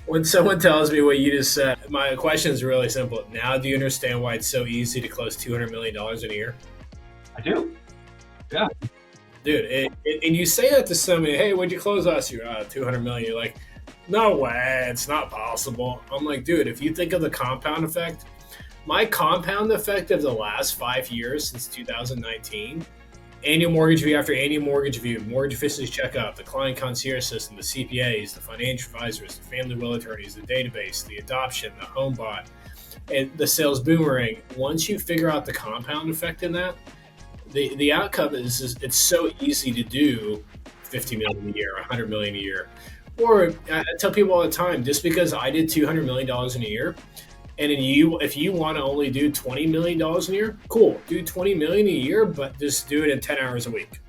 When someone tells me what you just said, my question is really simple. Now, do you understand why it's so easy to close $200 million in a year? I do. Yeah. Dude, and you say that to somebody, hey, what'd you close last year? 200 million. You're like, no way, it's not possible. I'm like, dude, if you think of the compound effect, my compound effect of the last 5 years since 2019, annual mortgage review after annual mortgage review, mortgage efficiency checkup, the client concierge system, the CPAs, the financial advisors, the family will attorneys, the database, the adoption, the home bot, and the sales boomerang. Once you figure out the compound effect in that, the outcome is it's so easy to do 50 million a year, 100 million a year. Or I tell people all the time, just because I did $200 million in a year, and if you want to only do $20 million a year, cool, do 20 million a year, but just do it in 10 hours a week.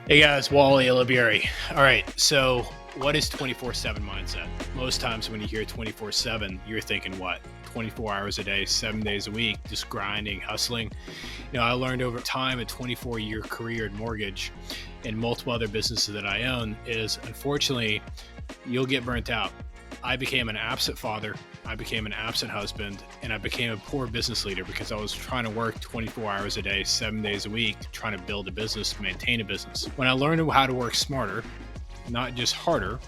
Hey guys, Wally Elibiary. All right, so what is 24/7 mindset? Most times when you hear 24/7, you're thinking what? 24 hours a day, 7 days a week, just grinding, hustling. I learned over time, a 24-year career in mortgage and multiple other businesses that I own is, unfortunately, you'll get burnt out. I became an absent father, I became an absent husband, and I became a poor business leader because I was trying to work 24 hours a day, 7 days a week, trying to build a business, maintain a business. When I learned how to work smarter, not just harder,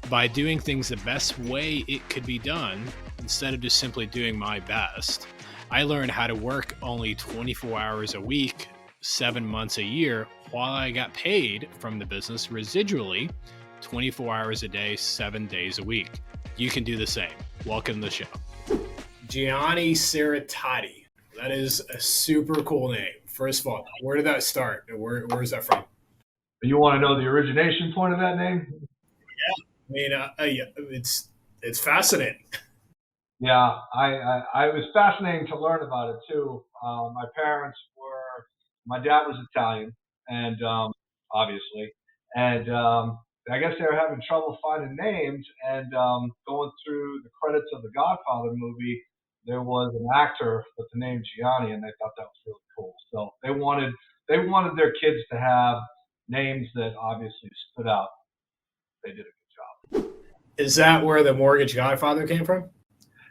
by doing things the best way it could be done, instead of just simply doing my best, I learned how to work only 24 hours a week, 7 months a year, while I got paid from the business residually 24 hours a day, 7 days a week. You can do the same. Welcome to the show. Gianni Cerretani. That is a super cool name. First of all, where did that start? Where is that from? You want to know the origination point of that name? Yeah, I mean, it's fascinating. Yeah, I was fascinating to learn about it too. My dad was Italian, and obviously, and I guess they were having trouble finding names. And going through the credits of the Godfather movie, there was an actor with the name Gianni, and they thought that was really cool. So they wanted their kids to have names that obviously stood out. They did a good job. Is that where the mortgage Godfather came from?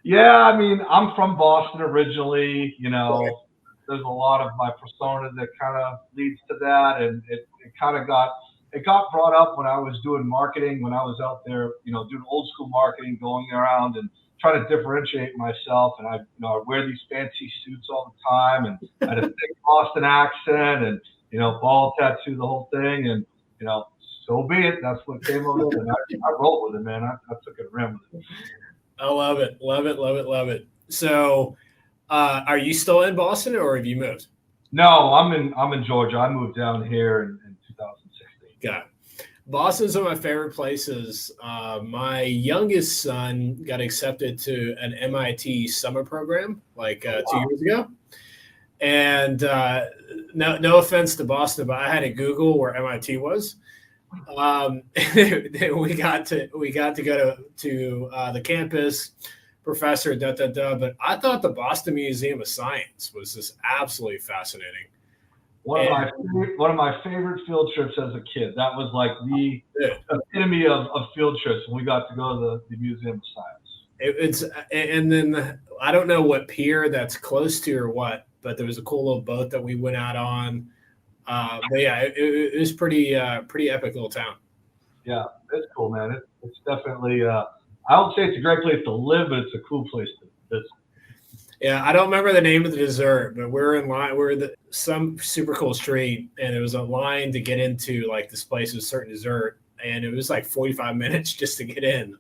Yeah, I mean, I'm from Boston originally. There's a lot of my persona that kind of leads to that, and it kind of got brought up when I was doing marketing, when I was out there, doing old school marketing, going around and trying to differentiate myself. And I wear these fancy suits all the time, and I had a thick Boston accent, and ball tattoo, the whole thing, and so be it. That's what came of it, and I rolled with it, man. I took it around with it. I love it, love it, love it, love it. So, are you still in Boston, or have you moved? No, I'm in Georgia. I moved down here in 2016. Got it. Boston's one of my favorite places. My youngest son got accepted to an MIT summer program like 2 years ago. And no offense to Boston, but I had to Google where MIT was. We got to go to the campus, professor, but I thought the Boston Museum of Science was just absolutely fascinating. One of my favorite field trips as a kid. That was like the epitome of field trips when we got to go to the Museum of Science. And then I don't know what pier that's close to or what, but there was a cool little boat that we went out on. But yeah, it was pretty epic little town. Yeah, it's cool, man. It's definitely. I don't say it's a great place to live, but it's a cool place to visit. Yeah, I don't remember the name of the dessert, but we're in line. We're in some super cool street, and there was a line to get into like this place with a certain dessert, and it was like 45 minutes just to get in.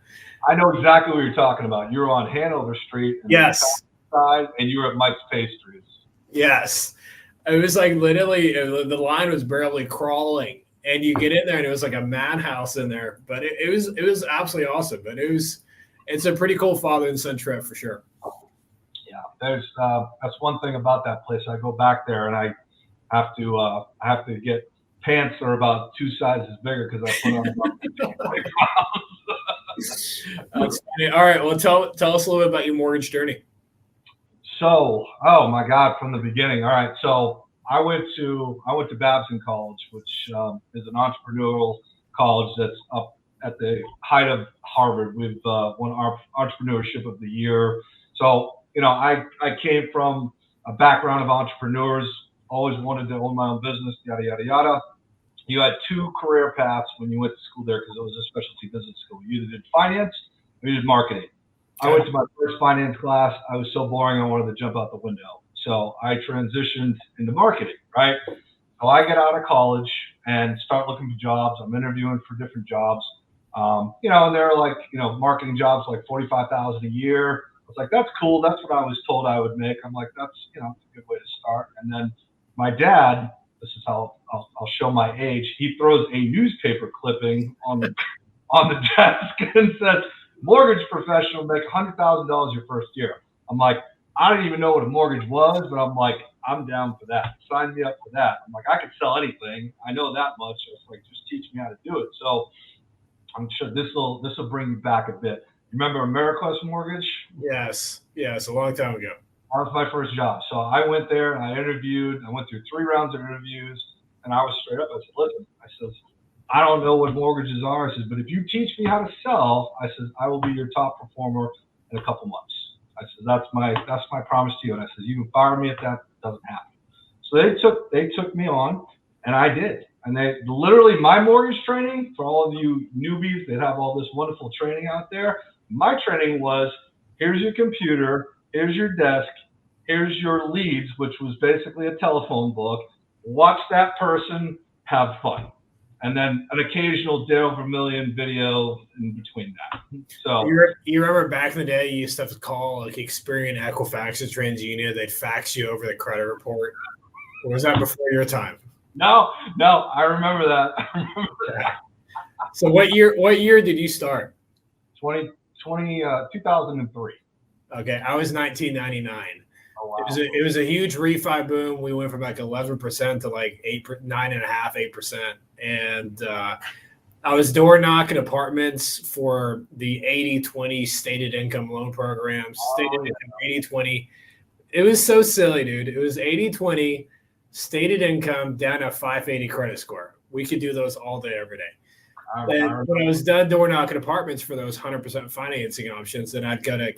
I know exactly what you're talking about. You were on Hanover Street, yes, side, and you were at Mike's Pastries. Yes, it was like literally the line was barely crawling, and you get in there, and it was like a madhouse in there. But it was absolutely awesome. But it's a pretty cool father and son trip for sure. Yeah, that's one thing about that place. I go back there, and I have to get pants that are about 2 sizes bigger because I put on about 20 pounds. That's funny. All right. Well, tell us a little bit about your mortgage journey. So, oh my God, from the beginning. All right. So I went to Babson College, which is an entrepreneurial college that's up at the height of Harvard. We've won our entrepreneurship of the year. So, I came from a background of entrepreneurs, always wanted to own my own business, yada, yada, yada. You had two career paths when you went to school there because it was a specialty business school. You either did finance or you did marketing. I went to my first finance class. I was so boring, I wanted to jump out the window. So I transitioned into marketing, right? So I get out of college and start looking for jobs. I'm interviewing for different jobs. And they're like, marketing jobs like 45,000 a year. I was like, that's cool. That's what I was told I would make. I'm like, that's a good way to start. And then my dad, this is how I'll show my age. He throws a newspaper clipping on the desk and says, mortgage professional make $100,000 your first year. I'm like, I didn't even know what a mortgage was, but I'm like, I'm down for that. Sign me up for that. I'm like, I could sell anything. I know that much. It's like, just teach me how to do it. So I'm sure this will bring you back a bit. Remember AmeriQuest Mortgage? Yes, a long time ago. That was my first job. So I went there and I interviewed. I went through 3 rounds of interviews, and I was straight up. I said, listen, I don't know what mortgages are. I says, but if you teach me how to sell, I says, I will be your top performer in a couple months. I said, that's my promise to you. And I said, you can fire me if that doesn't happen. So they took me on, and I did. And they literally, my mortgage training, for all of you newbies that have all this wonderful training out there, my training was, here's your computer, here's your desk, here's your leads, which was basically a telephone book. Watch that person, have fun. And then an occasional Dale Vermillion video in between that. So you remember back in the day, you used to have to call like Experian, Equifax, and TransUnion. They'd fax you over the credit report. Or was that before your time? No, I remember that. So what year did you start? 2003. Okay, I was 1999. Oh, wow. It was a huge refi boom. We went from like 11% to like 9.5%, 8%. And I was door knocking apartments for the 80-20 stated income loan programs. Stated income 80-20. It was so silly, dude. It was 80-20 stated income down to 580 credit score. We could do those all day, every day. And when I was done door knocking apartments for those 100% financing options, then I'd go to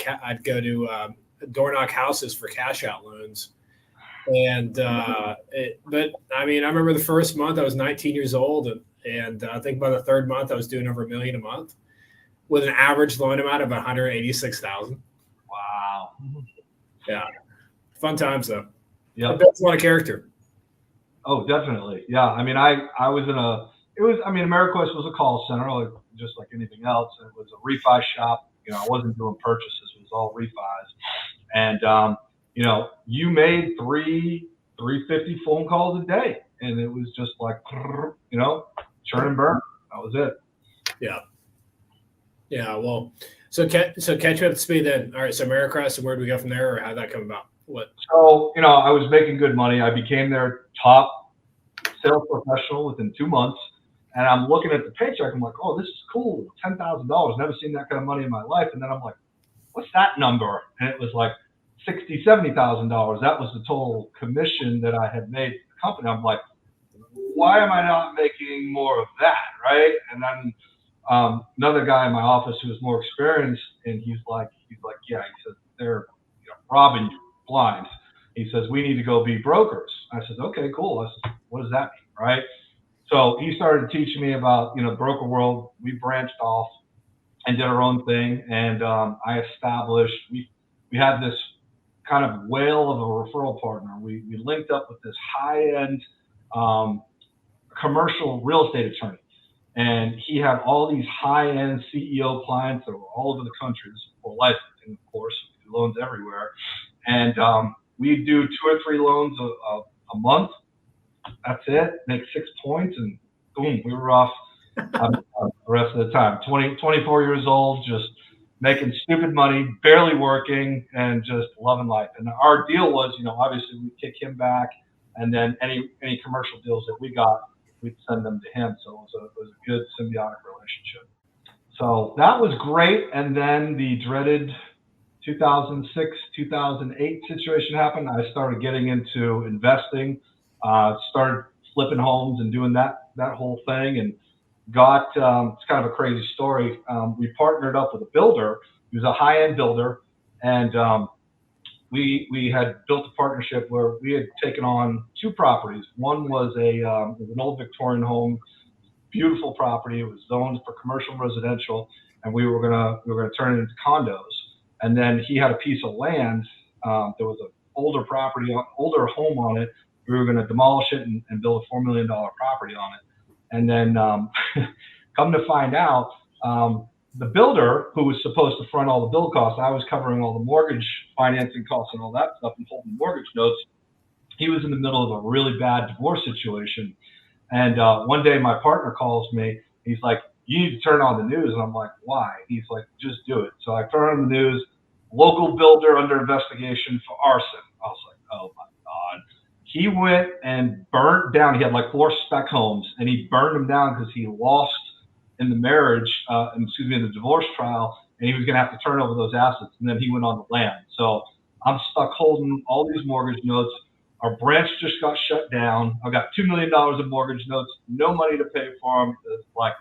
door knock houses for cash out loans. And but I mean, I remember the first month I was 19 years old, and I think by the third month I was doing over $1 million a month with an average loan amount of $186,000. Wow. Yeah, fun times though. Yeah, that's a lot of character. Oh, definitely. Yeah, I mean, I was AmeriQuest was a call center, just like anything else. It was a refi shop. I wasn't doing purchases. It was all refis. And, you made 350 phone calls a day. And it was just like, churn and burn. That was it. Yeah. Yeah. Well, so catch you up to speed then. All right. So AmeriQuest, and where do we go from there, or how'd that come about? What? So, I was making good money. I became their top sales professional within 2 months. And I'm looking at the paycheck. I'm like, oh, this is cool. $10,000. Never seen that kind of money in my life. And then I'm like, what's that number? And it was like $60,000, $70,000. That was the total commission that I had made the company. I'm like, why am I not making more of that, right? And then another guy in my office who was more experienced, and he's like, yeah. He says, they're robbing you blind. He says, we need to go be brokers. I said, okay, cool. I said, what does that mean, right? So he started teaching me about, broker world. We branched off and did our own thing. And I established, we had this kind of whale of a referral partner. We linked up with this high-end commercial real estate attorney. And he had all these high-end CEO clients that were all over the country. This is for licensing, of course, loans everywhere. And we do 2 or 3 loans a month. That's it. Make 6 points, and boom, we were off the rest of the time. 24 years old, just making stupid money, barely working, and just loving life. And our deal was, obviously we'd kick him back, and then any commercial deals that we got, we'd send them to him. So it was a good symbiotic relationship. So that was great. And then the dreaded 2006, 2008 situation happened. I started getting into investing, started flipping homes and doing that whole thing, and got it's kind of a crazy story. We partnered up with a builder. He was a high-end builder, and we had built a partnership where we had taken on two properties. One was an old Victorian home, beautiful property. It was zoned for commercial and residential, and we were gonna turn it into condos. And then he had a piece of land. There was an older property, older home on it. We were gonna demolish it and build a $4 million property on it. And then come to find out, the builder who was supposed to front all the build costs, I was covering all the mortgage financing costs and all that stuff and holding mortgage notes. He was in the middle of a really bad divorce situation. And one day my partner calls me. He's like, you need to turn on the news. And I'm like, why? He's like, just do it. So I turn on the news, local builder under investigation for arson. I was like, oh my God. He went and burnt down. He had like 4 spec homes, and he burned them down because he lost in the marriage, in the divorce trial, and he was going to have to turn over those assets. And then he went on the land. So I'm stuck holding all these mortgage notes. Our branch just got shut down. I got $2 million of mortgage notes, no money to pay for them. It's like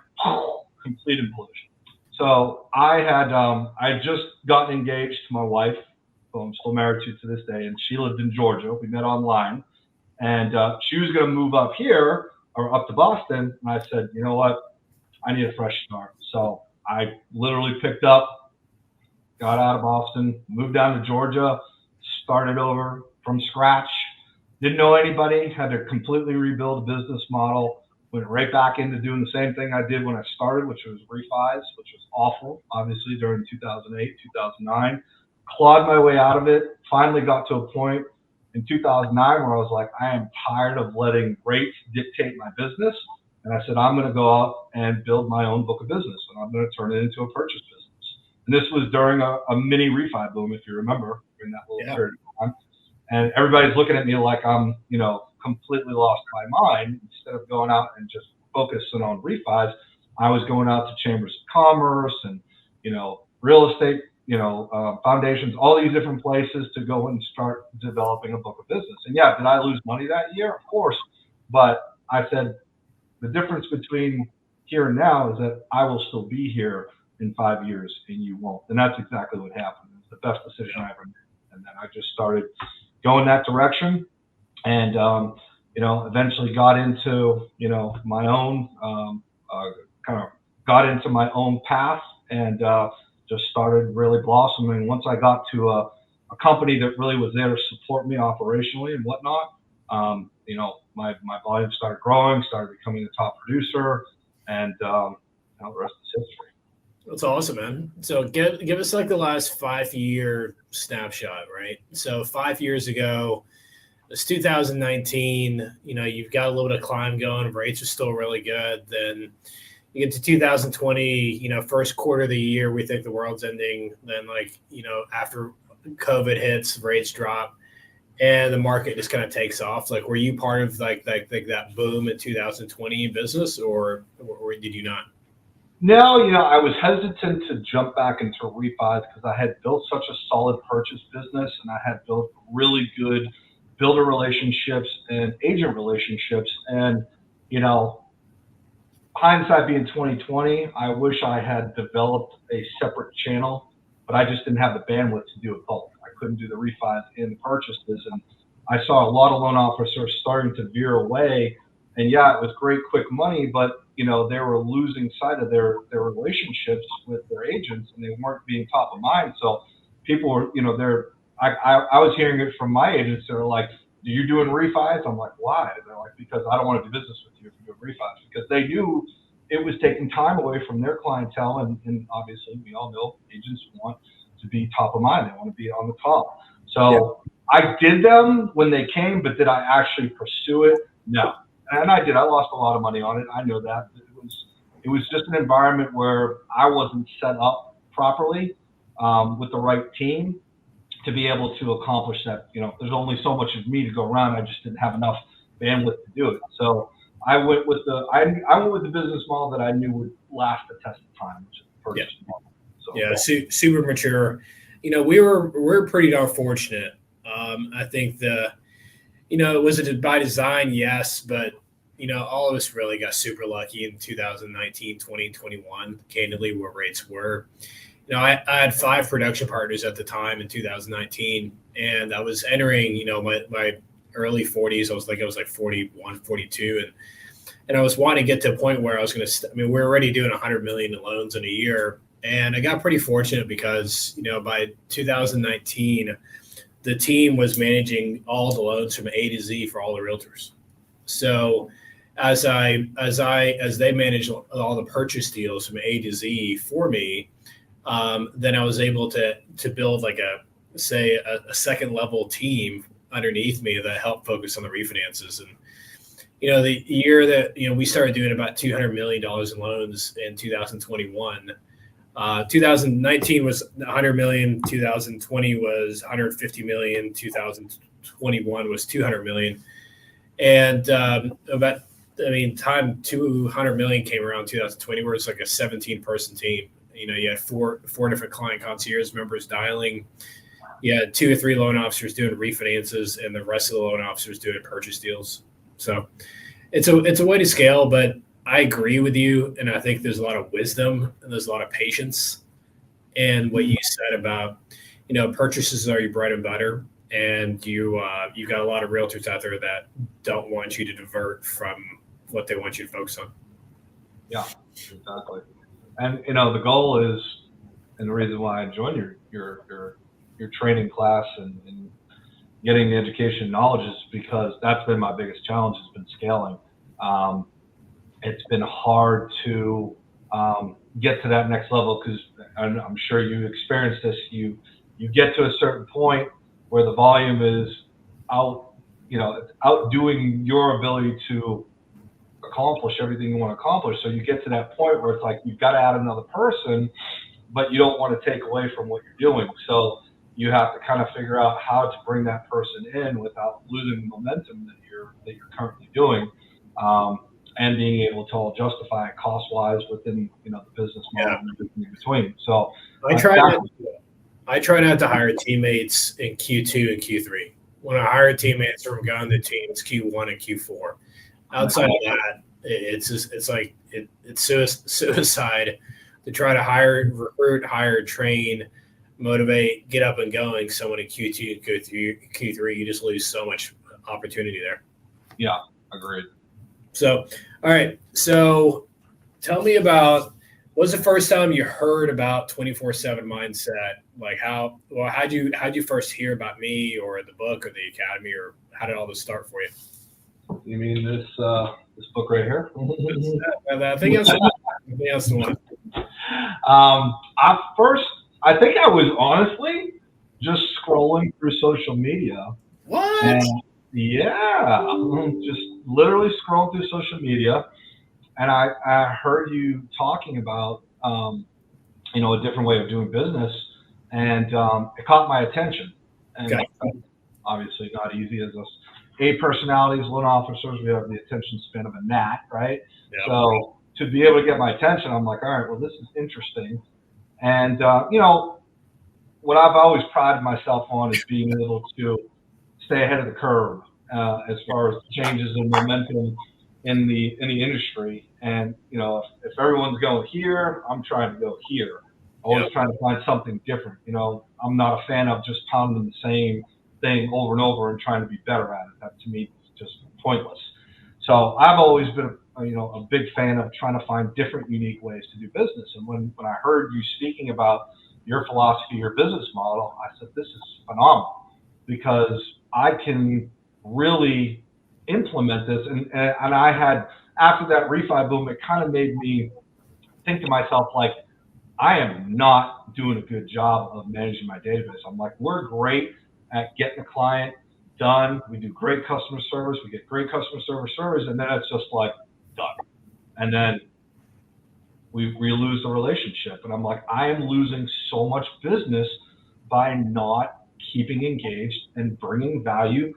complete implosion. So I just gotten engaged to my wife, who I'm still married to this day, and she lived in Georgia. We met online, and she was going to move up here or up to Boston. And I said, you know what? I need a fresh start. So I literally picked up, got out of Boston, moved down to Georgia, started over from scratch. Didn't know anybody, had to completely rebuild a business model, went right back into doing the same thing I did when I started, which was refis, which was awful, obviously, during 2008, 2009. Clawed my way out of it, finally got to a point in 2009 where I was like, I am tired of letting rates dictate my business. And I said, I'm going to go out and build my own book of business, and I'm going to turn it into a purchase business. And this was during a mini refi boom, if you remember, during that little period of time. And everybody's looking at me like I'm, completely lost my mind. Instead of going out and just focusing on refis, I was going out to chambers of commerce and, real estate, foundations, all these different places to go and start developing a book of business. And yeah, did I lose money that year? Of course. But I said, the difference between here and now is that I will still be here in 5 years and you won't. And that's exactly what happened. It's the best decision I ever made. And then I just started going that direction, and eventually got into my own got into my own path, and just started really blossoming. Once I got to a company that really was there to support me operationally and whatnot, my volume started growing, started becoming a top producer, and the rest is history. That's awesome, man. So give us like the last 5-year snapshot, right? So 5 years ago, it's 2019, you've got a little bit of climb going, rates are still really good. Then you get to 2020, first quarter of the year, we think the world's ending. Then after COVID hits, rates drop, and the market just kind of takes off. Like, were you part of like that boom in 2020 in business, or did you not? No, I was hesitant to jump back into refis because I had built such a solid purchase business, and I had built really good builder relationships and agent relationships. And, hindsight being 2020, I wish I had developed a separate channel, but I just didn't have the bandwidth to do it both. I couldn't do the refis and the purchases. And I saw a lot of loan officers starting to veer away. And yeah, it was great, quick money, but they were losing sight of their relationships with their agents, and they weren't being top of mind. So people were, I was hearing it from my agents. They're like, "Are you doing refis?" I'm like, "Why?" They're like, "Because I don't want to do business with you if you're doing refis," because they knew it was taking time away from their clientele. And obviously, we all know agents want to be top of mind. They want to be on the top. So I did them when they came, but did I actually pursue it? No. And I did. I lost a lot of money on it. I know that. It was just an environment where I wasn't set up properly with the right team to be able to accomplish that. There's only so much of me to go around. I just didn't have enough bandwidth to do it. So I went with the business model that I knew would last the test of time, which is purchase model. So yeah, super mature. We're pretty darn fortunate. I think was it by design? Yes, but all of us really got super lucky in 2019, 20, 21, candidly, where rates were. I had 5 production partners at the time in 2019, and I was entering, my early 40s. I was like 41, 42, and I was wanting to get to a point where I was going to. We're already doing 100 million in loans in a year, and I got pretty fortunate because by 2019, the team was managing all the loans from A to Z for all the realtors. So as they managed all the purchase deals from A to Z for me, then I was able to build like a second level team underneath me that helped focus on the refinances. And the year that we started doing about $200 million in loans in 2021. 2019 was 100 million. 2020 was 150 million. 2021 was 200 million. And time 200 million came around 2020, where it's like a 17-person team. You had four different client concierge members dialing. You had 2 or 3 loan officers doing refinances, and the rest of the loan officers doing purchase deals. So it's a way to scale, but I agree with you, and I think there's a lot of wisdom and there's a lot of patience. And what you said about, purchases are your bread and butter, and you've got a lot of realtors out there that don't want you to divert from what they want you to focus on. Yeah, exactly. And the goal is, and the reason why I joined your training class and getting the education and knowledge is because that's been my biggest challenge, has been scaling. It's been hard to get to that next level because I'm sure you experienced this. You get to a certain point where the volume is outdoing your ability to accomplish everything you want to accomplish. So you get to that point where it's like you've got to add another person, but you don't want to take away from what you're doing. So you have to kind of figure out how to bring that person in without losing the momentum that you're currently doing. And being able to all justify it cost-wise within the business model and everything in between. So I try not to hire teammates in Q2 and Q3. When I hire teammates from going to teams Q1 and Q4. Outside of that, it's suicide to try to recruit, hire, train, motivate, get up and going someone in Q2 and Q3. You just lose so much opportunity there. Yeah, agreed. So, all right. So tell me about, what was the first time you heard about 24/7 mindset? Like how'd you first hear about me or the book or the academy, or how did all this start for you? You mean this book right here? I think that's the one. I think I was honestly just scrolling through social media. What? And yeah, just literally scrolling through social media, and I heard you talking about a different way of doing business, and it caught my attention. And obviously not easy as us A personalities, loan officers, we have the attention span of a gnat, right? Yep. So to be able to get my attention, I'm like, all right, well, this is interesting. And what I've always prided myself on is being able to stay ahead of the curve as far as changes in momentum in the industry. And if everyone's going here, I'm trying to go here. Always trying to find something different. I'm not a fan of just pounding the same thing over and over and trying to be better at it. That to me is just pointless. So I've always been a big fan of trying to find different, unique ways to do business. And when I heard you speaking about your philosophy, your business model, I said, this is phenomenal, because I can really implement this. And I had, after that refi boom, it kind of made me think to myself, like, I am not doing a good job of managing my database. I'm like, we're great at getting a client done. We do great customer service. We get great customer service, and then it's just like done. And then we lose the relationship. And I'm like, I am losing so much business by not keeping engaged and bringing value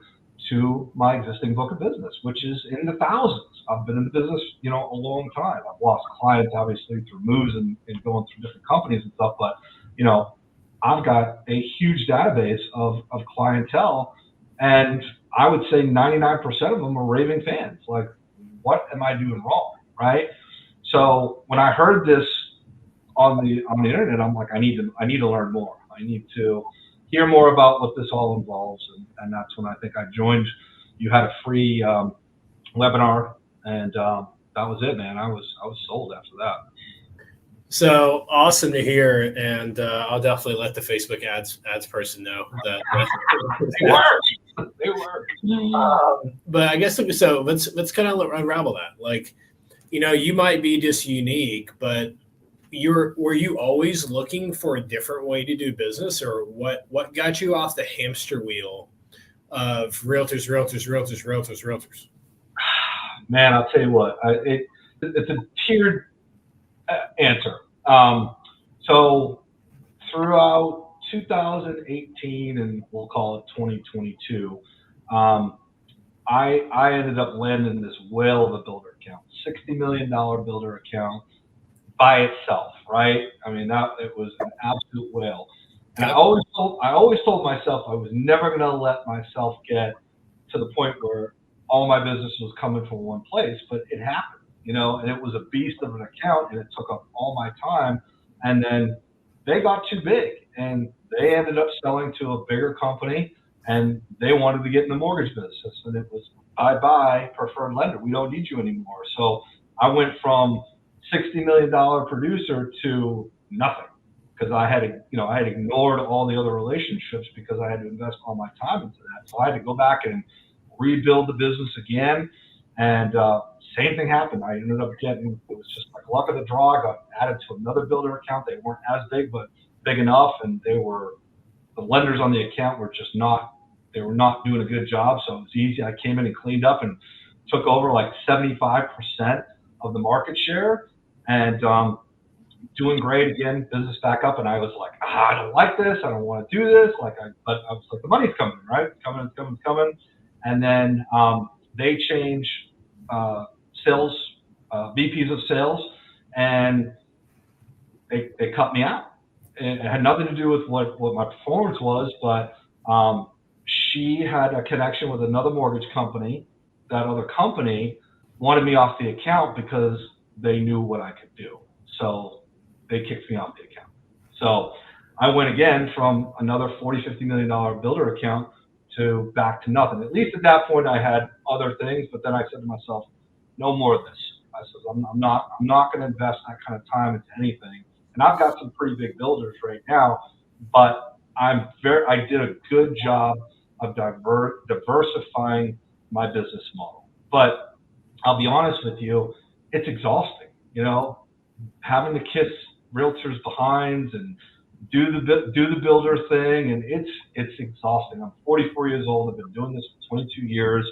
to my existing book of business, which is in the thousands. I've been in the business, a long time. I've lost clients, obviously, through moves and going through different companies and stuff. But, I've got a huge database of clientele, and I would say 99% of them are raving fans. Like, what am I doing wrong, right? So when I heard this on the internet, I'm like, I need to learn more. I need to hear more about what this all involves, and that's when I think I joined. You had a free webinar, and that was it, man. I was sold after that. So awesome to hear, and I'll definitely let the Facebook ads person know that. They work. But I guess so. Let's kind of unravel that. Like, you might be just unique, but were you always looking for a different way to do business, or what got you off the hamster wheel of realtors? Man, I'll tell you what. It's a tiered answer. So throughout 2018 and we'll call it 2022, I ended up landing this whale of a builder account, $60 million builder account by itself, right? I mean, it was an absolute whale. And I always told myself I was never going to let myself get to the point where all my business was coming from one place, but it happened. And it was a beast of an account, and it took up all my time. And then they got too big, and they ended up selling to a bigger company, and they wanted to get in the mortgage business. And it was bye-bye preferred lender. We don't need you anymore. So I went from $60 million producer to nothing because I had ignored all the other relationships because I had to invest all my time into that. So I had to go back and rebuild the business again. And same thing happened. I ended up it was just like luck of the draw. I got added to another builder account. They weren't as big, but big enough. And the lenders on the account were not doing a good job. So it was easy. I came in and cleaned up and took over like 75% of the market share and doing great again, business back up. And I was like, I don't like this. I don't want to do this. But I was like, the money's coming, right? It's coming. And then they changed sales, VPs of sales, and they cut me out. It had nothing to do with what my performance was, but she had a connection with another mortgage company. That other company wanted me off the account because they knew what I could do. So they kicked me off the account. So I went again from another $40-50 million builder account to back to nothing. At least at that point, I had other things, but then I said to myself, no more of this. I said, I'm not going to invest that kind of time into anything. And I've got some pretty big builders right now, but I did a good job of diversifying my business model. But I'll be honest with you, it's exhausting, having to kiss realtors behind and do the builder thing, and it's exhausting. I'm 44 years old. I've been doing this for 22 years.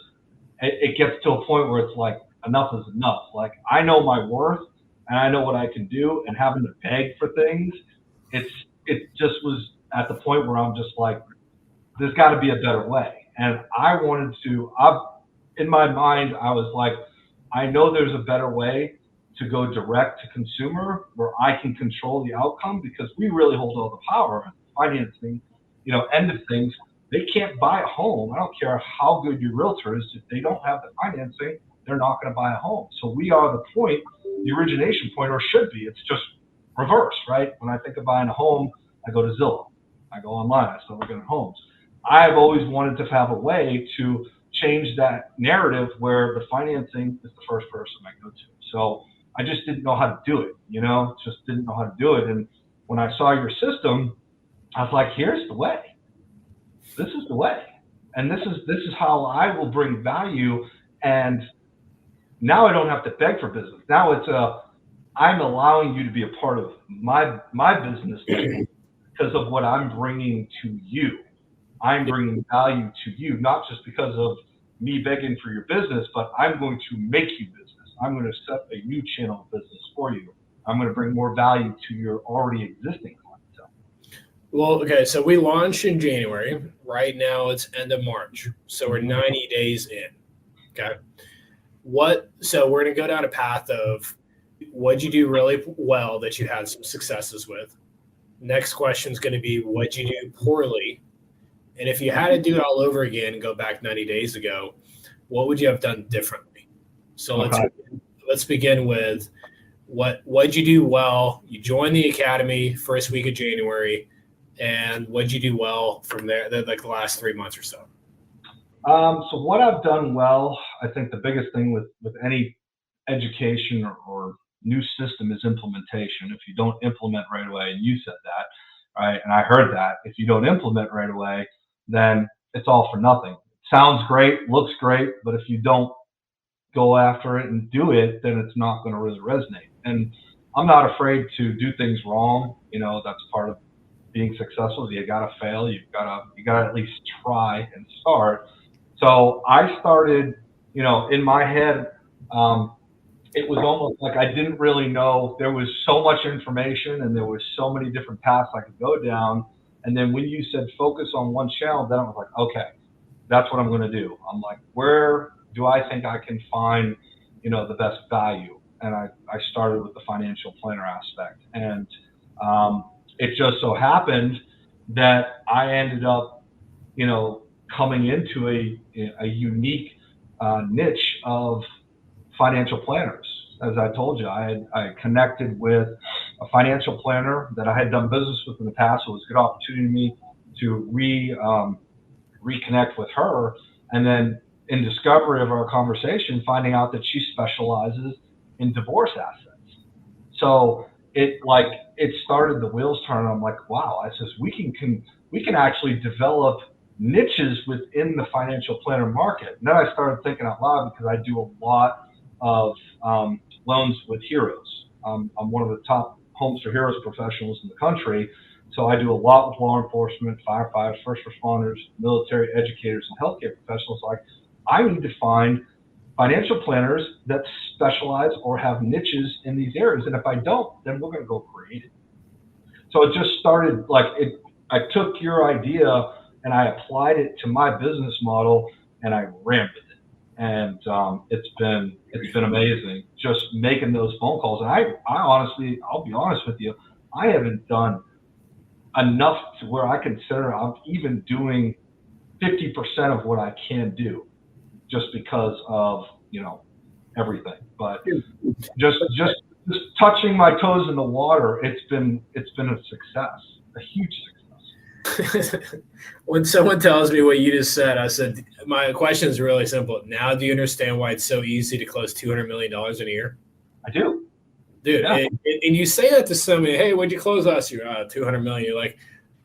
It gets to a point where it's like enough is enough. Like I know my worth and I know what I can do, and having to beg for things, it just was at the point where I'm just like, there's got to be a better way. And I wanted to. In my mind, I was like, I know there's a better way to go direct to consumer where I can control the outcome because we really hold all the power and financing, end of things. They can't buy a home. I don't care how good your realtor is. If they don't have the financing, they're not going to buy a home. So we are the point, the origination point, or should be. It's just reverse, right? When I think of buying a home, I go to Zillow. I go online. I start looking at homes. I've always wanted to have a way to change that narrative where the financing is the first person I go to. So I just didn't know how to do it, just didn't know how to do it. And when I saw your system, I was like, here's the way. This is the way. And this is how I will bring value. And now I don't have to beg for business. Now I'm allowing you to be a part of my business because of what I'm bringing to you. I'm bringing value to you, not just because of me begging for your business, but I'm going to make you business. I'm going to set a new channel of business for you. I'm going to bring more value to your already existing clientele. Well, okay, so we launched in January. Right now it's end of March. So we're 90 days in. Okay. So we're going to go down a path of what'd you do really well that you had some successes with? Next question is going to be what'd you do poorly? And if you had to do it all over again and go back 90 days ago, what would you have done differently? So Okay. let's begin with what'd you do well? You joined the academy first week of January, and what'd you do well from there, like the last 3 months or so? So what I've done well, I think the biggest thing with any education or new system is implementation. If you don't implement right away, and you said that, right? And I heard that if you don't implement right away, then it's all for nothing. Sounds great, looks great, but if you don't go after it and do it, then it's not going to really resonate. And I'm not afraid to do things wrong. That's part of being successful. You got to fail. You got to at least try and start. So I started, in my head, it was almost like I didn't really know. There was so much information and there was so many different paths I could go down. And then when you said focus on one channel, then I was like, okay, that's what I'm going to do. I'm like, where do I think I can find, the best value? And I started with the financial planner aspect. And it just so happened that I ended up, coming into a unique niche of financial planners. As I told you, I connected with a financial planner that I had done business with in the past. So it was a good opportunity to reconnect with her. And then in discovery of our conversation, finding out that she specializes in divorce assets. So it started the wheels turning. I'm like, wow, I says we can actually develop niches within the financial planner market. And then I started thinking out loud because I do a lot of loans with heroes. I'm one of the top Homes for Heroes professionals in the country. So I do a lot with law enforcement, firefighters, first responders, military, educators, and healthcare professionals. Like, I need to find financial planners that specialize or have niches in these areas. And if I don't, then we're going to go create it. So it just started like it. I took your idea and I applied it to my business model and I ran with it. And it's been amazing just making those phone calls. And I honestly, I'll be honest with you, I haven't done enough to where I consider I'm even doing 50% of what I can do just because of, everything. But just touching my toes in the water, it's been a success, a huge success. When someone tells me what you just said, I said, my question is really simple. Now, do you understand why it's so easy to close $200 million in a year? I do. Dude, Yeah. and you say that to somebody, hey, what'd you close last year? 200 million. You're like,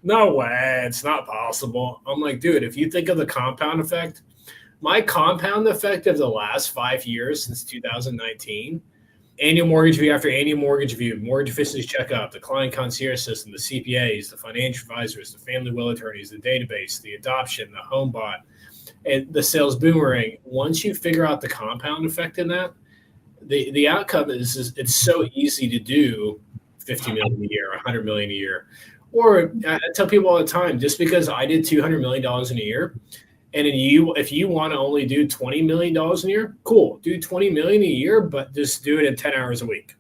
no way, it's not possible. I'm like, dude, if you think of the compound effect, my compound effect of the last 5 years since 2019, annual mortgage review after annual mortgage review, mortgage efficiency checkup, the client concierge system, the CPAs, the financial advisors, the family will attorneys, the database, the adoption, the home bot, and the sales boomerang. Once you figure out the compound effect in that, the outcome is it's so easy to do 50 million a year, 100 million a year. Or I tell people all the time, just because I did $200 million in a year, and if you want to only do $20 million a year, cool, do 20 million a year, but just do it in 10 hours a week.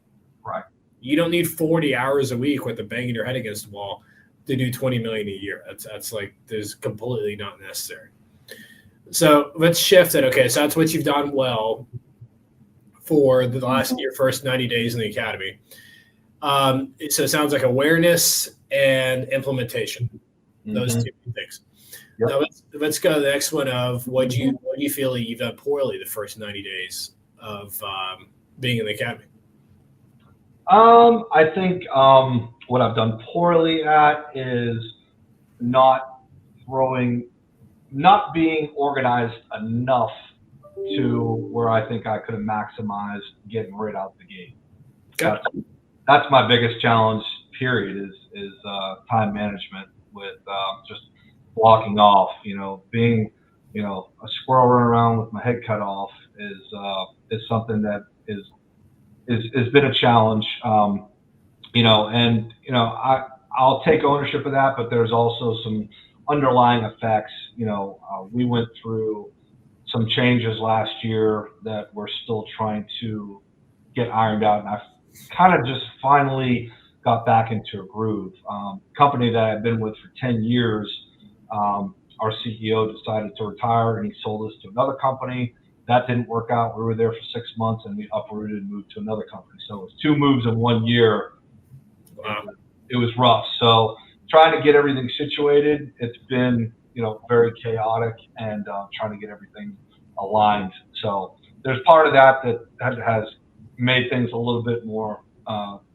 Right. You don't need 40 hours a week with a banging your head against the wall to do 20 million a year. That's like, there's completely not necessary. So let's shift it. Okay. So that's what you've done well for the last your first 90 days in the academy. So it sounds like awareness and implementation. Those two things. Yep. Now let's go to the next one of what do you feel like you've done poorly the first 90 days of being in the academy? I think what I've done poorly at is not being organized enough to where I think I could have maximized getting right out the gate. Okay. That's my biggest challenge, period, is time management with just blocking off. Being a squirrel running around with my head cut off is something that is been a challenge. I'll take ownership of that, but there's also some underlying effects. We went through some changes last year that we're still trying to get ironed out, and I've kind of just finally got back into a groove. Company that I've been with for 10 years, our CEO decided to retire and he sold us to another company. That didn't work out. We were there for 6 months and we uprooted and moved to another company. So it was 2 moves in 1 year. Wow. It was rough. So trying to get everything situated, it's been, very chaotic, and trying to get everything aligned. So there's part of that has made things a little bit more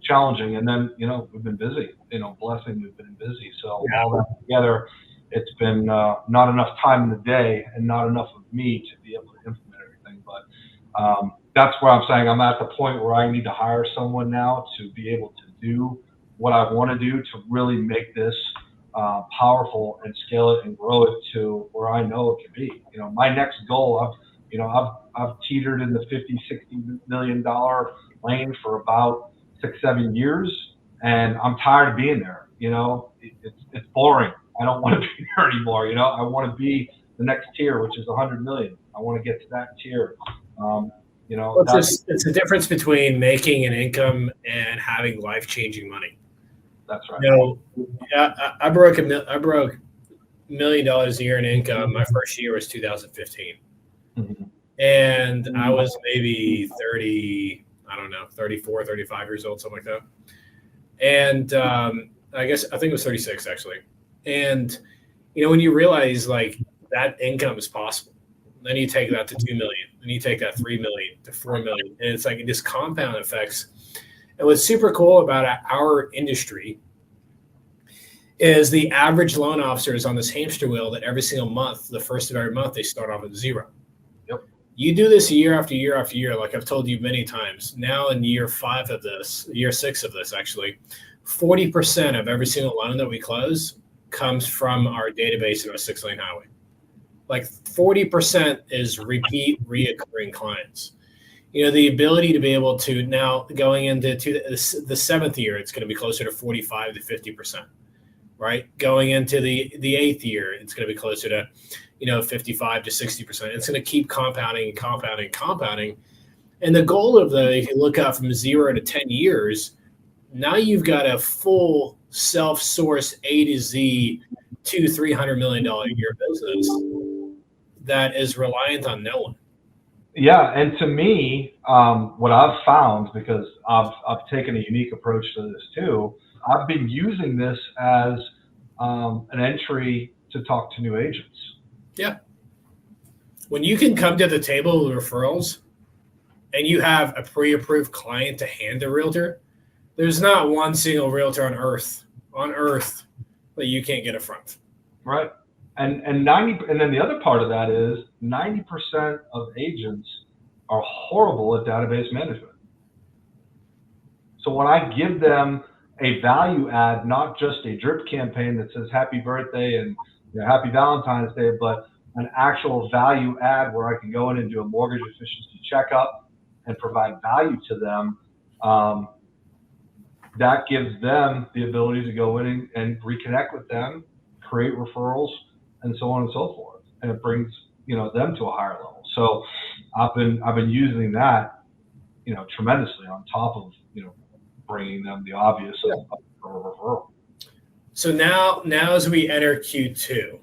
challenging. And then, we've been busy, blessing, we've been busy. So all that together, it's been not enough time in the day and not enough of me to be able to implement everything. But that's where I'm saying I'm at the point where I need to hire someone now to be able to do what I want to do to really make this powerful and scale it and grow it to where I know it can be. My next goal, I've teetered in the 50-60 million dollar lane for about 6-7 years, and I'm tired of being there. It's boring. I don't want to be there anymore. I want to be the next tier, which is 100 million. I want to get to that tier. It's the difference between making an income and having life-changing money. That's right. I broke $1 million a year in income. My first year was 2015. Mm-hmm. And I was maybe 34, 35 years old, something like that. And I think it was 36 actually. And, when you realize like that income is possible, then you take that to 2 million, then you take that 3 million to 4 million. And it's like this compound effects. And what's super cool about our industry is the average loan officer is on this hamster wheel that every single month, the first of every month, they start off at zero. Yep. You do this year after year after year, like I've told you many times. Now in year 6 of this, actually, 40% of every single loan that we close comes from our database in our 6-lane highway. Like 40% is reoccurring clients. The ability to be able to now going into the 7th year, it's going to be closer to 45 to 50%, right? Going into the 8th year, it's going to be closer to, 55 to 60%. It's going to keep compounding and compounding and compounding. And the goal of if you look out from 0 to 10 years, now you've got a full self-source A to Z $200-300 million a year business that is reliant on no one. Yeah, and to me, what I've found, because I've taken a unique approach to this too, I've been using this as an entry to talk to new agents. Yeah. When you can come to the table with referrals and you have a pre-approved client to hand a realtor, there's not one single realtor on earth that you can't get a front. Right. And then the other part of that is 90% of agents are horrible at database management. So when I give them a value add, not just a drip campaign that says happy birthday and happy Valentine's Day, but an actual value add where I can go in and do a mortgage efficiency checkup and provide value to them, that gives them the ability to go in and reconnect with them, create referrals, and so on and so forth, and it brings them to a higher level. So I've been using that tremendously on top of bringing them the obvious of a referral. So now as we enter Q2,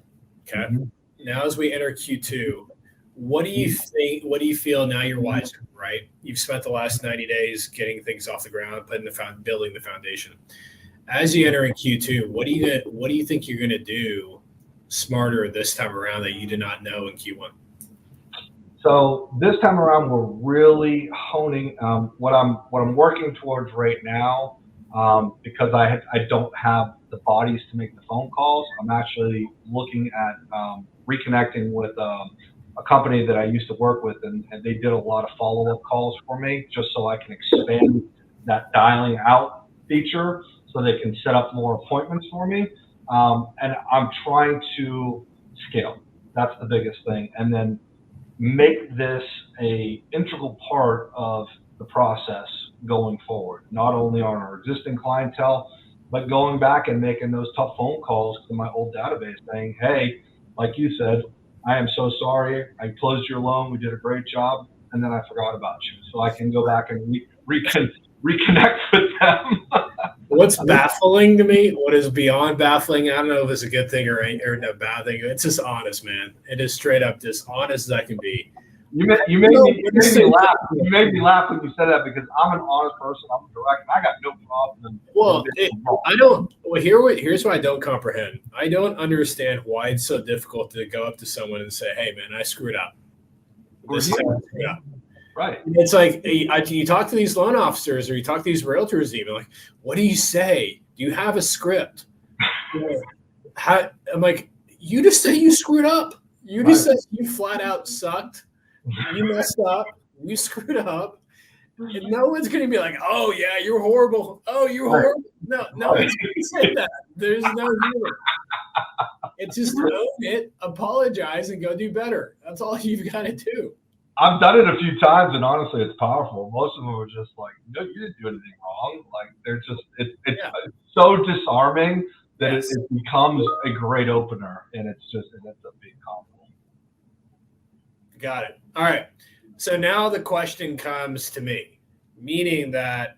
okay. Mm-hmm. Now as we enter Q2, what do you think? What do you feel now? You're wiser, right? You've spent the last 90 days getting things off the ground, building the foundation. As you enter in Q2, what do you think you're going to do smarter this time around that you did not know in Q1? So this time around, we're really honing what I'm working towards right now, because I don't have the bodies to make the phone calls. I'm actually looking at reconnecting with a company that I used to work with, and they did a lot of follow-up calls for me just so I can expand that dialing out feature so they can set up more appointments for me. And I'm trying to scale. That's the biggest thing. And then make this a integral part of the process going forward, not only on our existing clientele, but going back and making those tough phone calls to my old database saying, hey, like you said, I am so sorry. I closed your loan. We did a great job. And then I forgot about you. So I can go back and reconnect with them. What's baffling to me, what is beyond baffling, I don't know if it's a good thing or a bad thing. It's just honest, man. It is straight up just honest as I can be. You made me laugh. You made me laugh when you said that because I'm an honest person. I'm direct. I got no problem. Well, here's what I don't comprehend. I don't understand why it's so difficult to go up to someone and say, "Hey, man, I screwed up. This is how I screwed up." Right. It's like you talk to these loan officers or you talk to these realtors, even like, what do you say? Do you have a script? I'm like, you just say you screwed up. You just said you flat out sucked. You messed up. You screwed up. And no one's going to be like, oh, yeah, you're horrible. Oh, you're horrible. No one's going to say that. There's no humor. It's just own it, apologize, and go do better. That's all you've got to do. I've done it a few times, and honestly, it's powerful. Most of them are just like, no, you didn't do anything wrong. Like, they're just, it's so disarming that it becomes a great opener, and it ends up being powerful. Got it. All right. So now the question comes to me, meaning that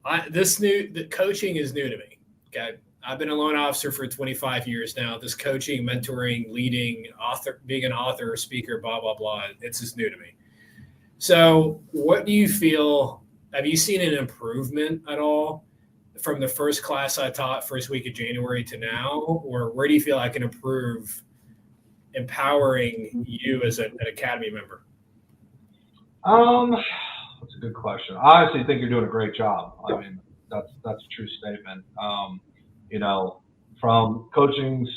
the coaching is new to me. Okay. I've been a loan officer for 25 years now. This coaching, mentoring, leading, being an author, speaker, blah, blah, blah. It's just new to me. So what do you feel? Have you seen an improvement at all from the first class I taught first week of January to now? Or where do you feel I can improve empowering you as an Academy member? That's a good question. I honestly think you're doing a great job. I mean, that's a true statement. From coachings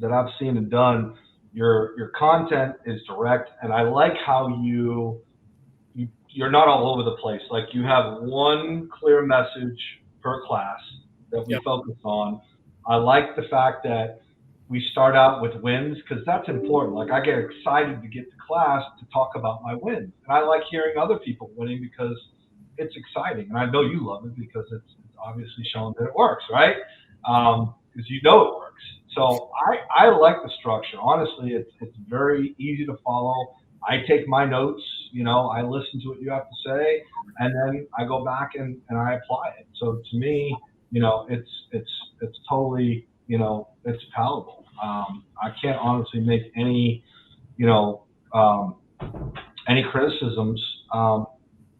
that I've seen and done, your content is direct, and I like how you're not all over the place. Like you have one clear message per class that we focus on. I like the fact that we start out with wins because that's important. Like I get excited to get to class to talk about my wins, and I like hearing other people winning because it's exciting, and I know you love it because it's obviously showing that it works, right? Because you know it works. So I like the structure. Honestly, it's very easy to follow. I take my notes, I listen to what you have to say, and then I go back and I apply it. So to me, it's totally, it's palatable. I can't honestly make any criticisms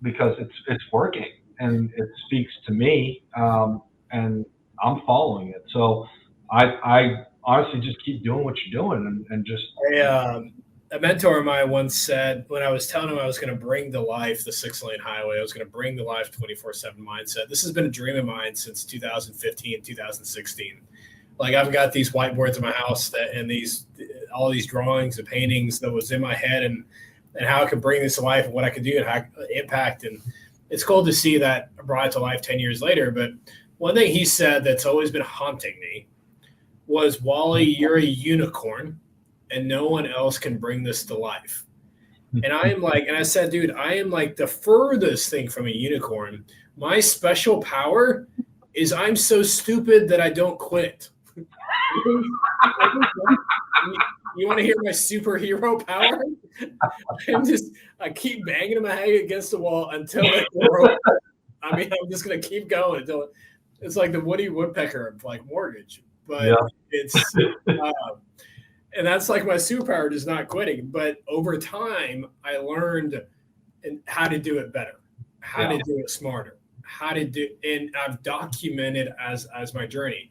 because it's working and it speaks to me, and I'm following it. So I honestly just keep doing what you're doing and just. A mentor of mine once said, when I was telling him I was going to bring to life the 6-lane highway, I was going to bring to life 24/7 mindset. This has been a dream of mine since 2015, 2016. Like I've got these whiteboards in my house and all these drawings and paintings that was in my head and how I could bring this to life and what I could do and how impact. And it's cool to see that brought to life 10 years later. But one thing he said that's always been haunting me was, Wally, you're a unicorn and no one else can bring this to life. And I said, dude, I am like the furthest thing from a unicorn. My special power is I'm so stupid that I don't quit. You want to hear my superhero power? I keep banging my head against the wall until it broke. I mean, I'm just going to keep going until it's like the Woody Woodpecker of like mortgage, but it's, and that's like my superpower is not quitting. But over time, I learned how to do it better, how to do it smarter, and I've documented as my journey.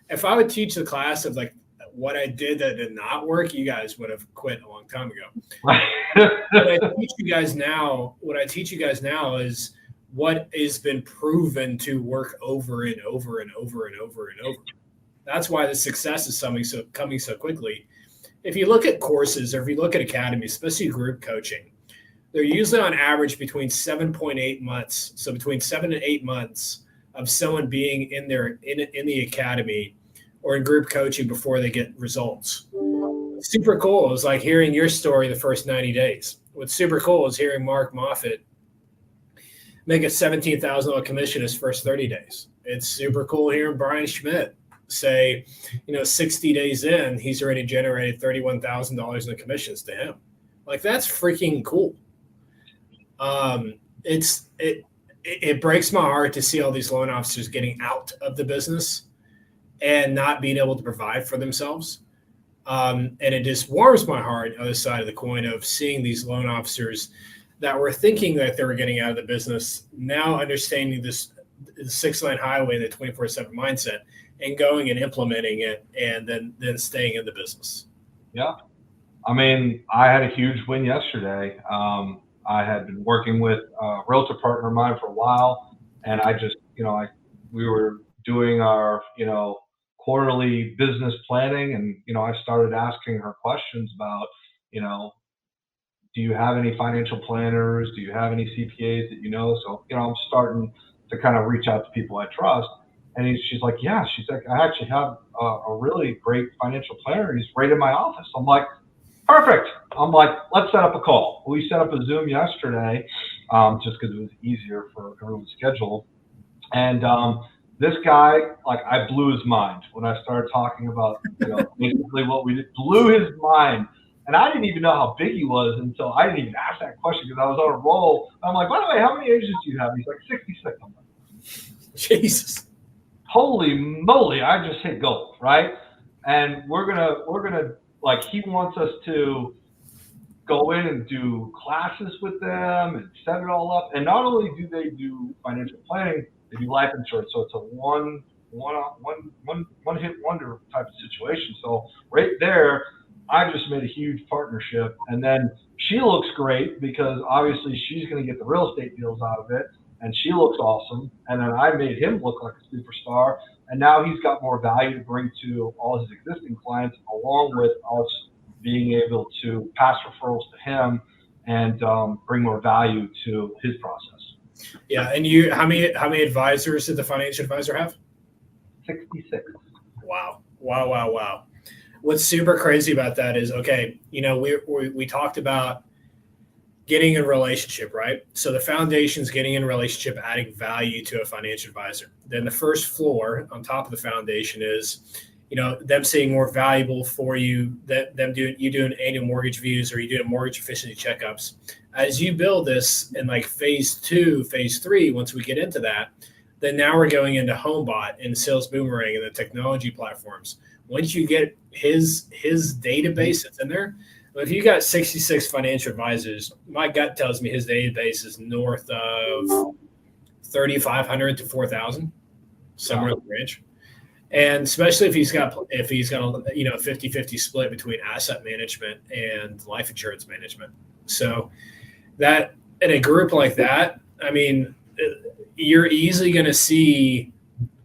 If I would teach the class of like what I did that did not work, you guys would have quit a long time ago. What I teach you guys now is what has been proven to work over and over and over and over and over. That's why the success is coming so quickly. If you look at courses or if you look at academies, especially group coaching, they're usually on average between 7.8 months. So between 7 and 8 months of someone being in the academy or in group coaching before they get results. Super cool is like hearing your story the first 90 days. What's super cool is hearing Mark Moffitt make a $17,000 commission his first 30 days. It's super cool hearing Brian Schmidt say, 60 days in, he's already generated $31,000 in the commissions to him. Like, that's freaking cool. It breaks my heart to see all these loan officers getting out of the business and not being able to provide for themselves. And it just warms my heart, other side of the coin, of seeing these loan officers that were thinking that they were getting out of the business, now understanding this 6-lane highway and the 24/7 mindset and going and implementing it, and then staying in the business. Yeah. I mean, I had a huge win yesterday. I had been working with a realtor partner of mine for a while, and I just, we were doing our, quarterly business planning, and, I started asking her questions about, do you have any financial planners? Do you have any CPAs that you know? So, I'm starting to kind of reach out to people I trust. And she's like, yeah, she's like, I actually have a really great financial planner. He's right in my office. I'm like, perfect. I'm like, let's set up a call. We set up a Zoom yesterday, just because it was easier for everyone's schedule. And this guy, like, I blew his mind when I started talking about, basically what we did. Blew his mind. And I didn't even know how big he was until I didn't even ask that question, because I was on a roll. I'm like, by the way, how many agents do you have? He's like, 66. I'm like, Jesus. Holy moly, I just hit gold, right? And we're gonna like, he wants us to go in and do classes with them and set it all up. And not only do they do financial planning, they do life insurance. So it's a one hit wonder type of situation. So right there, I just made a huge partnership. And then she looks great, because obviously she's going to get the real estate deals out of it, and she looks awesome. And then I made him look like a superstar. And now he's got more value to bring to all his existing clients, along with us being able to pass referrals to him and bring more value to his process. Yeah. And how many advisors did the financial advisor have? 66. Wow. What's super crazy about that is, okay, we talked about getting in a relationship, right? So the foundation is getting in a relationship, adding value to a financial advisor. Then the first floor on top of the foundation is, them seeing more valuable for you, you doing annual mortgage reviews, or you doing mortgage efficiency checkups. As you build this in like phase 2, phase 3, once we get into that, then now we're going into HomeBot and Sales Boomerang and the technology platforms. Once you get his database that's in there, if you got 66 financial advisors, my gut tells me his database is north of 3,500 to 4,000, somewhere in the range. And especially if he's got a 50-50 split between asset management and life insurance management. So that, in a group like that, I mean, you're easily going to see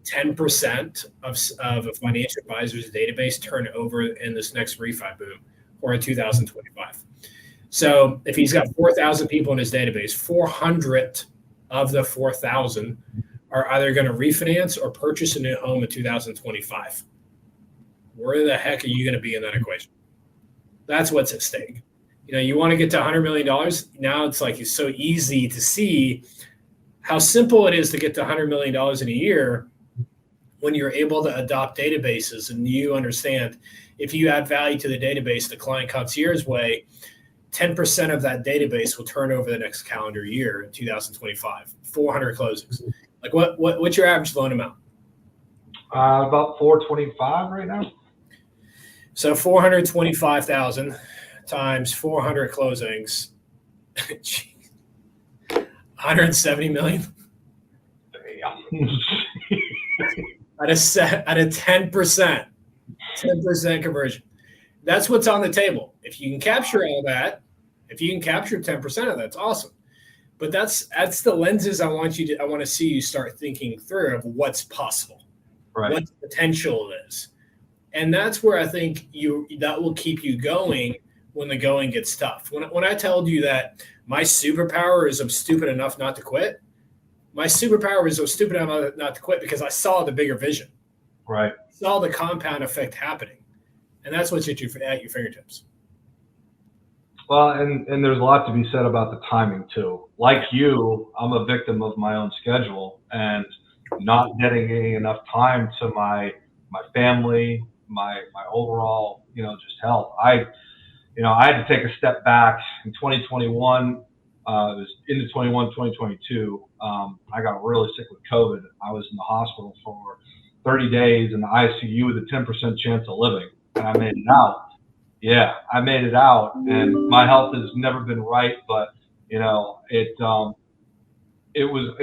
10% of a financial advisor's database turn over in this next refi boom, or in 2025. So if he's got 4,000 people in his database, 400 of the 4,000 are either going to refinance or purchase a new home in 2025. Where the heck are you going to be in that equation? That's what's at stake. You want to get to $100 million. Now it's like, it's so easy to see how simple it is to get to $100 million in a year when you're able to adopt databases, and you understand, if you add value to the database the client concierge way, 10% of that database will turn over the next calendar year in 2025, 400 closings. Like, what's your average loan amount? About 425 right now. So 425,000 times 400 closings, 170 million. At a 10% conversion. That's what's on the table. If you can capture all that, if you can capture 10% of that, it's awesome. But that's the lenses I want to see you start thinking through of what's possible, right? What the potential is. And that's where I think that will keep you going when the going gets tough. When I told you that my superpower is I'm stupid enough not to quit, my superpower is I'm stupid enough not to quit because I saw the bigger vision. Right. Saw the compound effect happening. And that's what's at your fingertips. Well, and there's a lot to be said about the timing too. Like you, I'm a victim of my own schedule. And not getting enough time to my family, my overall, just health. I had to take a step back in 2021. It was into 2022. I got really sick with COVID. I was in the hospital for 30 days in the ICU with a 10% chance of living, and I made it out. Yeah, I made it out, and my health has never been right, but it was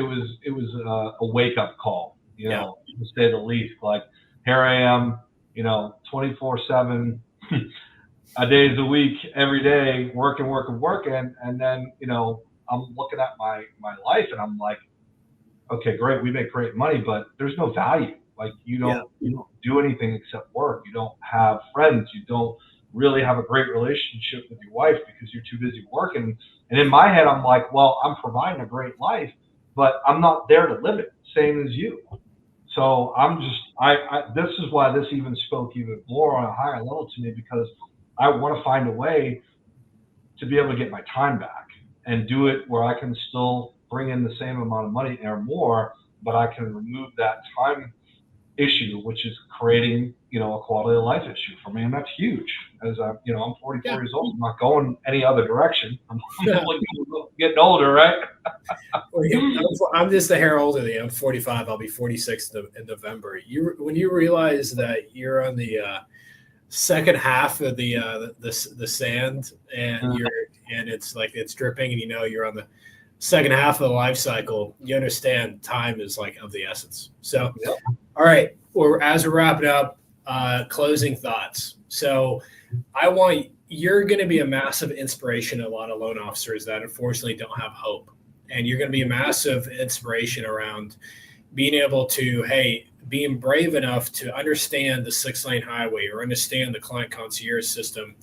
a wake up call, to say the least. Like, here I am, 24/7, a days a week, every day, working, and then I'm looking at my life, and I'm like, okay, great, we make great money, but there's no value. Like, you don't do anything except work. You don't have friends. You don't really have a great relationship with your wife because you're too busy working. And in my head, I'm like, well, I'm providing a great life, but I'm not there to live it. Same as you. So I'm just, this is why this even spoke even more on a higher level to me, because I want to find a way to be able to get my time back and do it where I can still bring in the same amount of money or more, but I can remove that time issue, which is creating, a quality of life issue for me. And that's huge, as I'm 44 years old. I'm not going any other direction. I'm getting older, right? I'm just a hair older than you. I'm 45. I'll be 46 in November. When you realize that you're on the second half of the sand, and it's like it's dripping, and you're on the second half of the life cycle, you understand time is like of the essence. So, all right, as we're wrapping up, closing thoughts. So you're going to be a massive inspiration to a lot of loan officers that unfortunately don't have hope. And you're going to be a massive inspiration around being able to, being brave enough to understand the 6-lane highway or understand the client concierge system.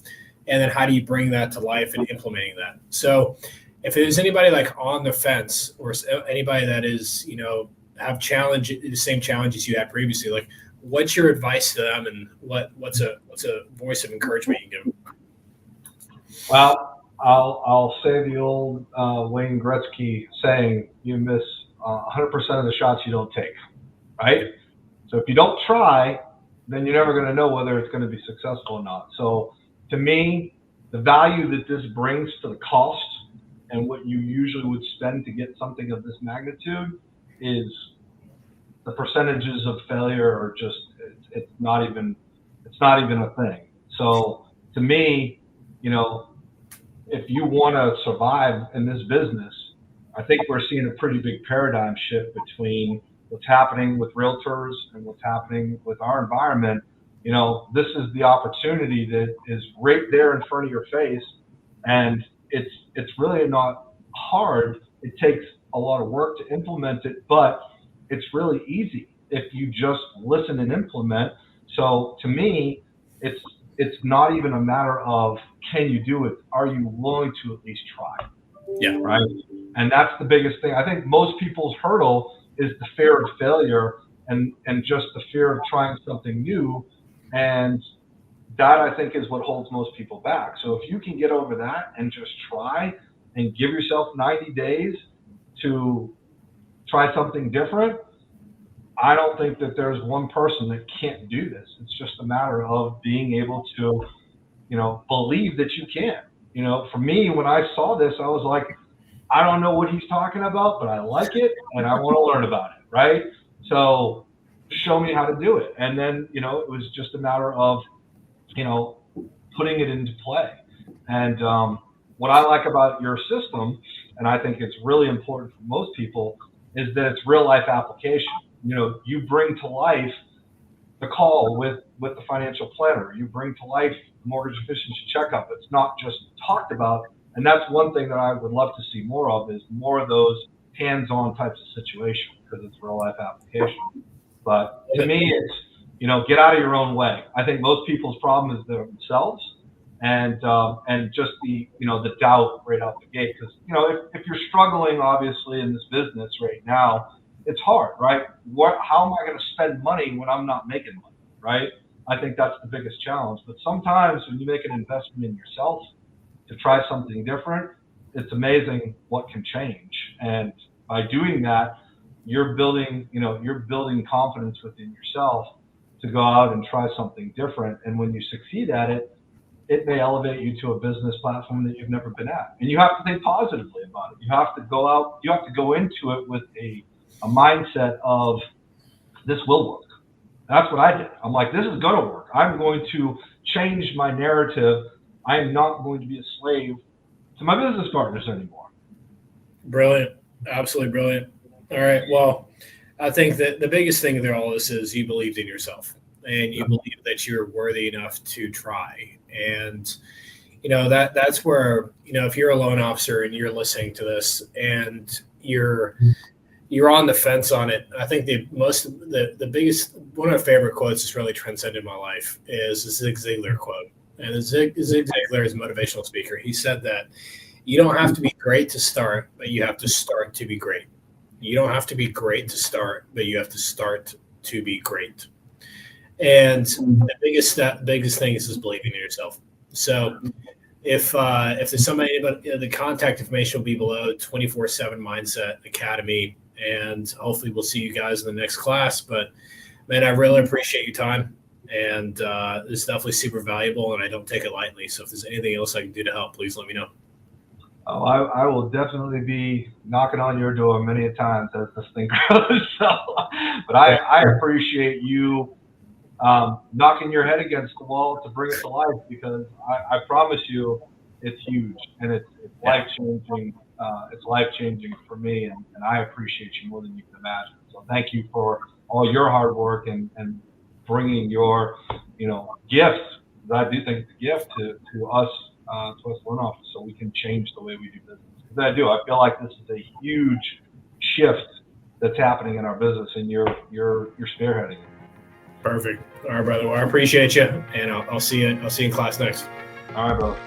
And then how do you bring that to life and implementing that? So if there's anybody like on the fence, or anybody that is, have the same challenges you had previously, like, what's your advice to them, and what's a voice of encouragement you give them? Well, I'll say the old Wayne Gretzky saying, you miss 100% of the shots you don't take, right? So if you don't try, then you're never going to know whether it's going to be successful or not. So to me, the value that this brings to the cost and what you usually would spend to get something of this magnitude is the percentages of failure are just, it's not even a thing. So to me, if you want to survive in this business, I think we're seeing a pretty big paradigm shift between what's happening with realtors and what's happening with our environment. This is the opportunity that is right there in front of your face, and it's really not hard. It takes a lot of work to implement it, but it's really easy if you just listen and implement. So to me, it's not even a matter of can you do it? Are you willing to at least try? Yeah. Right. And that's the biggest thing. I think most people's hurdle is the fear of failure and just the fear of trying something new. And that, I think, is what holds most people back. So if you can get over that and just try and give yourself 90 days to try something different, I don't think that there's one person that can't do this. It's just a matter of being able to, believe that you can. For me, when I saw this, I was like, I don't know what he's talking about, but I like it and I want to learn about it, right? So show me how to do it. And then, it was just a matter of, putting it into play. And what I like about your system, and I think it's really important for most people, is that it's real life application. You bring to life the call with the financial planner. You bring to life the mortgage efficiency checkup. It's not just talked about. And that's one thing that I would love to see more of, is more of those hands-on types of situations, because it's real life application. But to me, it's, get out of your own way. I think most people's problem is themselves, and just the doubt right out the gate. Because if you're struggling obviously in this business right now, it's hard, right? How am I going to spend money when I'm not making money, right? I think that's the biggest challenge. But sometimes when you make an investment in yourself to try something different, it's amazing what can change. And by doing that, you're building, you're building confidence within yourself to go out and try something different. And when you succeed at it, it may elevate you to a business platform that you've never been at. And you have to think positively about it. You have to go out, you have to go into it with a mindset of this will work. That's what I did. I'm like, this is going to work. I'm going to change my narrative. I am not going to be a slave to my business partners anymore. Brilliant. Absolutely brilliant. All right. Well, I think that the biggest thing through all this is you believed in yourself and you believe that you're worthy enough to try. And, that's where, if you're a loan officer and you're listening to this and you're on the fence on it, I think the biggest, one of my favorite quotes that's really transcended my life is the Zig Ziglar quote. And Zig Ziglar is a motivational speaker. He said that you don't have to be great to start, but you have to start to be great. You don't have to be great to start, but you have to start to be great. And the biggest thing is believing in yourself. So if there's somebody, the contact information will be below. 24/7 Mindset Academy, and hopefully we'll see you guys in the next class. But man, I really appreciate your time, and it's definitely super valuable, and I don't take it lightly. So if there's anything else I can do to help, please let me know. Oh, I will definitely be knocking on your door many a times as this thing grows. But I appreciate you knocking your head against the wall to bring it to life, because I promise you it's huge and it's life-changing. It's life-changing for me, and I appreciate you more than you can imagine. So thank you for all your hard work and bringing your, gifts. I do think it's a gift to us loan officers, so we can change the way we do business. Because I do. I feel like this is a huge shift that's happening in our business, and you're spearheading it. Perfect. All right, brother. Well, I appreciate you, and I'll see you. I'll see you in class next. All right, brother.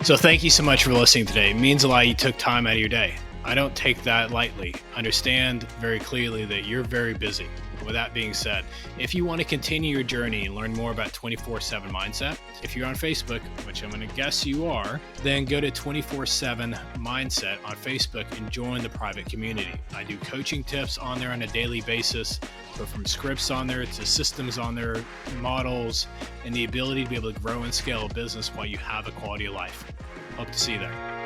So thank you so much for listening today. It means a lot you took time out of your day. I don't take that lightly. Understand very clearly that you're very busy. With that being said, if you want to continue your journey and learn more about 24/7 Mindset, if you're on Facebook, which I'm going to guess you are, then go to 24/7 Mindset on Facebook and join the private community. I do coaching tips on there on a daily basis, so from scripts on there to systems on there, models, and the ability to be able to grow and scale a business while you have a quality of life. Hope to see you there.